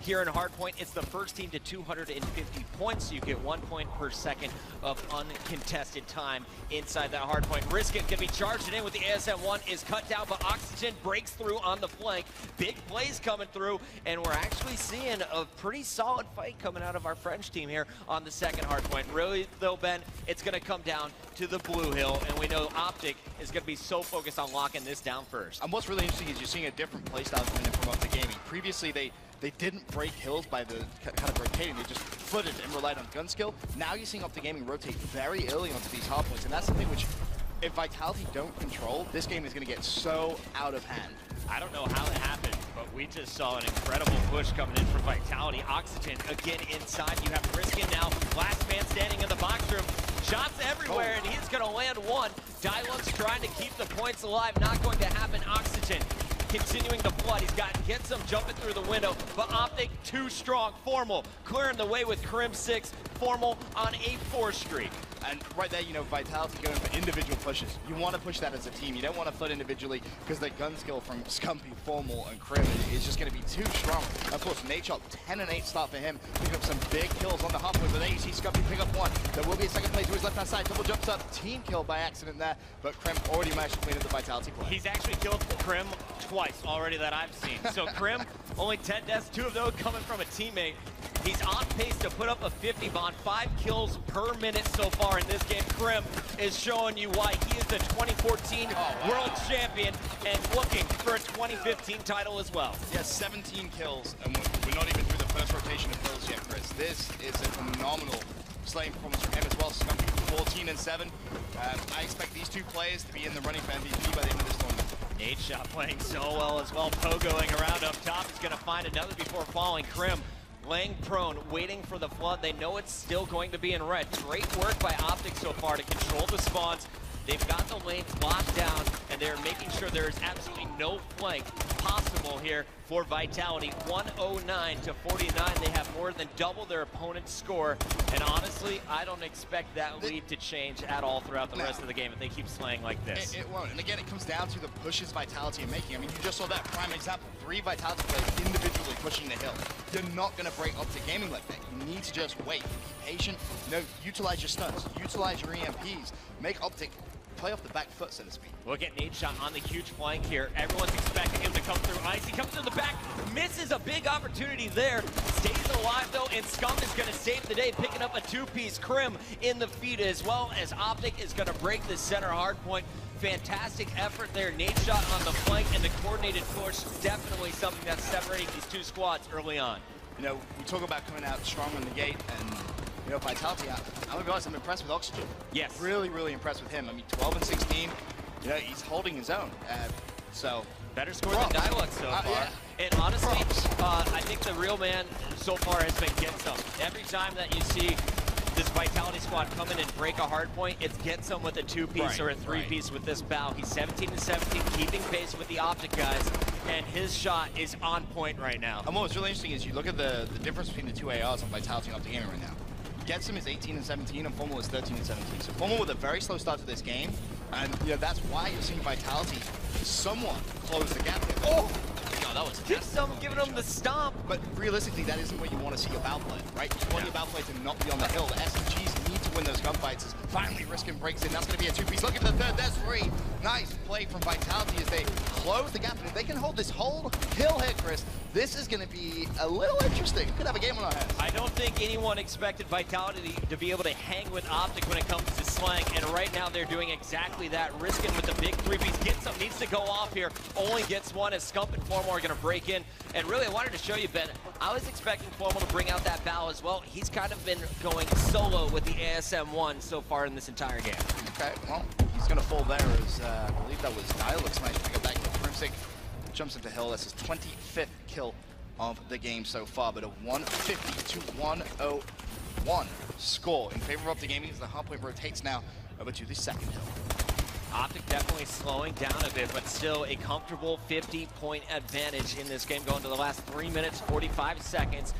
here in Hardpoint. It's the first team to 250 points, so you get 1 point per second of uncontested time inside that Hardpoint. Risk It can be charged in with the ASM-1, is cut down, but Oxygen breaks through on the flank. Big plays coming through, and we're actually seeing a pretty solid fight coming out of our French team here on the second Hardpoint. Really, though, Ben, it's going to come down to the Blue Hill, and we know OpTic is going to be so focused on locking this down first. And what's really interesting is you're seeing a different playstyle coming in from OpTic Gaming. Previously, they didn't break hills by the kind of rotating, they just footed and relied on gun skill. Now you're seeing OpTic Gaming rotate very early onto these hardpoints, and that's something which, if Vitality don't control, this game is going to get so out of hand. I don't know how it happened, but we just saw an incredible push coming in from Vitality. Oxygen again inside. You have Risk It now. Last man standing in the box room. Shots everywhere, and he's going to land one. Dilux's trying to keep the points alive. Not going to happen. Oxygen continuing to flood. He's got Getsum jumping through the window, but OpTic too strong. Formal clearing the way with Crim 6. Formal on a 4 streak. And right there, you know, Vitality going for individual pushes. You want to push that as a team. You don't want to flood individually because the gun skill from Scumpy, Formal, and Crim is just going to be too strong. Of course, Nadeshot, 10 and 8 start for him. Picking up some big kills on the halfway, but there you see Scumpy pick up one. There will be a second play to his left-hand side. Double jumps up, team kill by accident there, but Crim already managed to clean up the Vitality play. He's actually killed Crim twice already that I've seen. So Crim, only 10 deaths, 2 of those coming from a teammate. He's on pace to put up a 50 bond, 5 kills per minute so far in this game. Crim is showing you why he is the 2014 world champion and looking for a 2015 title as well. Yeah, 17 kills, and we're not even through the first rotation of kills yet, Chris. This is a phenomenal slaying performance from him as well. Scumpy 14 and 7. I expect these two players to be in the running for MVP by the end of this tournament. Nadeshot playing so well as well. Pogoing around up top. He's going to find another before falling. Crim laying prone, waiting for the flood. They know it's still going to be in red. Great work by OpTic so far to control the spawns. They've got the lanes locked down, and they're making sure there is absolutely no flank possible here for Vitality. 109 to 49. They have more than double their opponent's score, and honestly, I don't expect that lead to change at all throughout the rest of the game if they keep slaying like this. It won't, and again, it comes down to the pushes Vitality are making. I mean, you just saw that prime example. 3 Vitality players individually pushing the hill. You're not going to break OpTic Gaming like that. You need to just wait, be patient, utilize your stuns, utilize your EMPs, make OpTic play off the back foot, so to speak. Look at Nadeshot on the huge flank here. Everyone's expecting him to come through ice. He comes to the back, misses a big opportunity there. Stays alive though, and Scum is going to save the day, picking up a 2-piece. Crim in the feed as well as OpTic is going to break the center hardpoint. Fantastic effort there. Nadeshot on the flank, and the coordinated push, definitely something that's separating these two squads early on. You know, we talk about coming out strong on the gate, and you know, Vitality, I'm gonna be honest, I'm impressed with Oxygen. Yes. Really, really impressed with him. I mean, 12 and 16, you know, he's holding his own. So better score than Dilux so far. Yeah. And honestly, I think the real man so far has been Getsum. Every time that you see this Vitality squad come in and break a hard point, it's Getsum with a 2-piece or a 3-piece with this bow. He's 17 and 17, keeping pace with the OpTic guys, and his shot is on point right now. And what's really interesting is you look at the difference between the 2 ARs on Vitality and OpTic Gaming right now. Getsum is 18 and 17, and Formal is 13 and 17. So Formal with a very slow start to this game, and you know, that's why you're seeing Vitality somewhat close the gap here. Oh! No, that was Getsum giving him the stomp. But realistically, that isn't where you want to see your bow play, right? You want your bow play to not be on the hill. The SMGs need to win those gunfights. As finally Risk It breaks in. That's going to be a 2-piece. Look at the third. There's 3. Nice play from Vitality as they close the gap. And if they can hold this whole hill here, Chris, this is going to be a little interesting. Could have a game on our hands. I don't think anyone expected Vitality to be able to hang with OpTic when it comes to slang, and right now they're doing exactly that. Risk It with the big 3-piece. Getsum needs to go off here. Only gets one as Scump and Formal are going to break in. And really, I wanted to show you, Ben, I was expecting Formal to bring out that bow as well. He's kind of been going solo with the ASM-1 so far in this entire game. Okay, well, he's going to fall there as I believe that was Dilux managed to pick up that kill. Crimsic jumps into hill. That's his 25th kill of the game so far, but a 150 to 101 score in favor of OpTic Gaming as the hardpoint rotates now over to the second hill. OpTic definitely slowing down a bit, but still a comfortable 50-point advantage in this game going to the last 3 minutes, 45 seconds.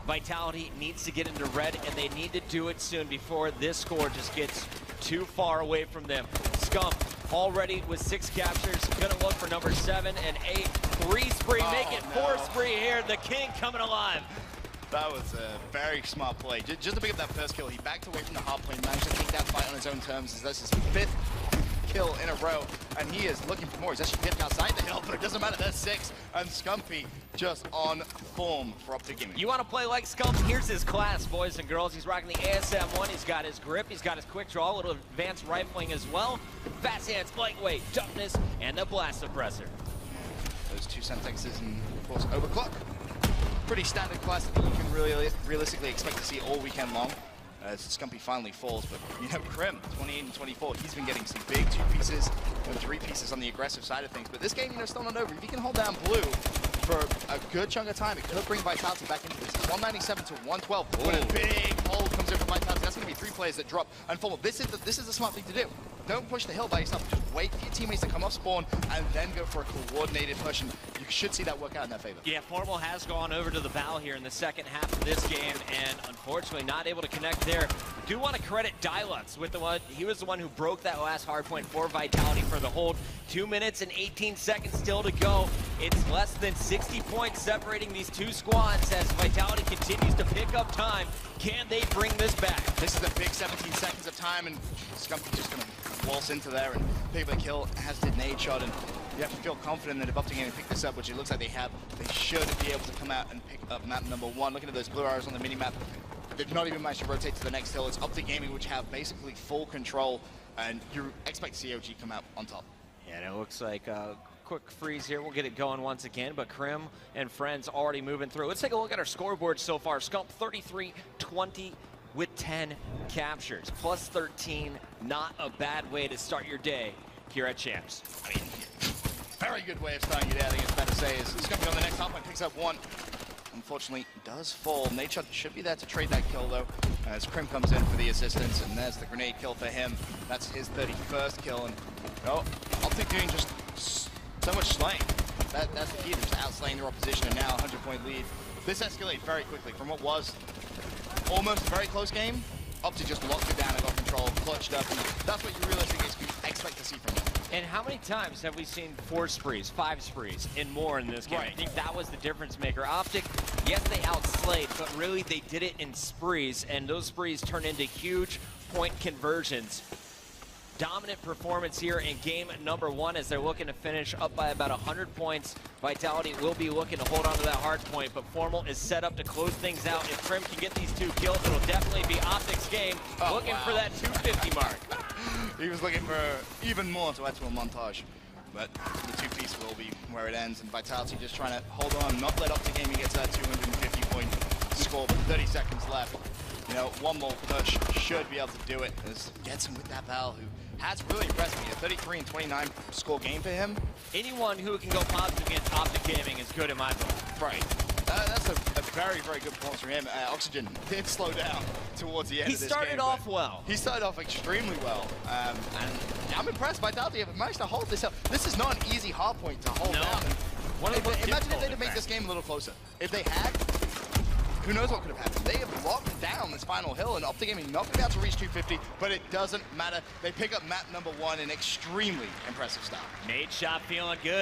Vitality needs to get into red, and they need to do it soon before this score just gets too far away from them. Scump already with 6 captures, gonna look for number 7 and 8. 3 spree, make it 4 spree here. The king coming alive. That was a very smart play. Just to pick up that first kill, he backed away from the hard plane, managed to take that fight on his own terms. As that's his 5th kill in a row, and he is looking for more. He's actually dipped outside the hill, but it doesn't matter. There's 6, and Scumpy just on form for OpTic Gaming. You want to play like Scump? Here's his class, boys and girls. He's rocking the ASM-1. He's got his grip. He's got his quick draw, a little advanced rifling as well. Fast hands, lightweight, toughness, and the blast suppressor. Those 2 Semtexes and, of course, overclock. Pretty standard class that you can really realistically expect to see all weekend long. As Scumpy finally falls, but you know, Krim, 28 and 24, he's been getting some big 2 pieces and 3 pieces on the aggressive side of things. But this game, you know, still not over. If he can hold down blue for a good chunk of time, it could bring Vitality back into this. It's 197 to 112. When a big hold comes in from Vitality, that's going to be 3 players that drop and fall. This is the smart thing to do. Don't push the hill by yourself. Just wait for your teammates to come off spawn and then go for a coordinated push. And you should see that work out in their favor. Yeah, Formal has gone over to the bow here in the second half of this game, and unfortunately not able to connect there. Do want to credit Dilux with the one. He was the one who broke that last hard point for Vitality for the hold. 2 minutes and 18 seconds still to go. It's less than 60 points separating these 2 squads as Vitality continues to pick up time. Can they bring this back? This is a big 17 seconds of time, and Scumpy just going to waltz into there and pick up a kill, as did Nadeshot, and you have to feel confident that if OpTic Gaming pick this up, which it looks like they have, they should be able to come out and pick up map number 1. Looking at those blue arrows on the mini-map, they've not even managed to rotate to the next hill. It's OpTic Gaming, which have basically full control, and you expect to see OG come out on top. Yeah, and it looks like a quick freeze here. We'll get it going once again, but Krim and friends already moving through. Let's take a look at our scoreboard so far. Scump 33-20 with 10 captures, plus 13. Not a bad way to start your day here at Champs. I mean, very good way of starting your day, I think it's fair to say. Is Scumpy on the next hop and picks up 1. Unfortunately, does fall. Nadeshot should be there to trade that kill, though, as Krim comes in for the assistance, and there's the grenade kill for him. That's his 31st kill, and OpTic doing just so much slaying. That's the key, just outslaying their opposition, and now a 100-point lead. This escalated very quickly from what was almost a very close game. OpTic just locked it down and got control, clutched up, and that's what you realistically expect to see from them. And how many times have we seen 4 sprees, 5 sprees, and more in this game? Right. I think that was the difference maker. OpTic, yes, they outslayed, but really they did it in sprees, and those sprees turned into huge point conversions. Dominant performance here in game number 1 as they're looking to finish up by about 100 points. Vitality will be looking to hold on to that hard point, but Formal is set up to close things out. If Krim can get these 2 kills, it'll definitely be OpTic's game. Looking for that 250 mark. He was looking for even more to add to a montage, but the 2-piece will be where it ends, and Vitality just trying to hold on, not let OpTic Gaming get to that 250-point score, but 30 seconds left. You know, 1 more push should be able to do it. As gets him with that Val, who has really impressed me. A 33 and 29 score game for him. Anyone who can go positive against OpTic Gaming is good in my book. Right. That's a very, very good performance from him. Oxygen did slow down towards the end of this game. He started off well. He started off extremely well. And I'm impressed. Vitality have managed to hold this up. This is not an easy hard point to hold down. Imagine if they'd have made this game a little closer. If they had, who knows what could have happened. They have locked down this final hill, and OpTic Gaming not going to be able to reach 250, but it doesn't matter. They pick up map number 1 in extremely impressive style. Nadeshot feeling good.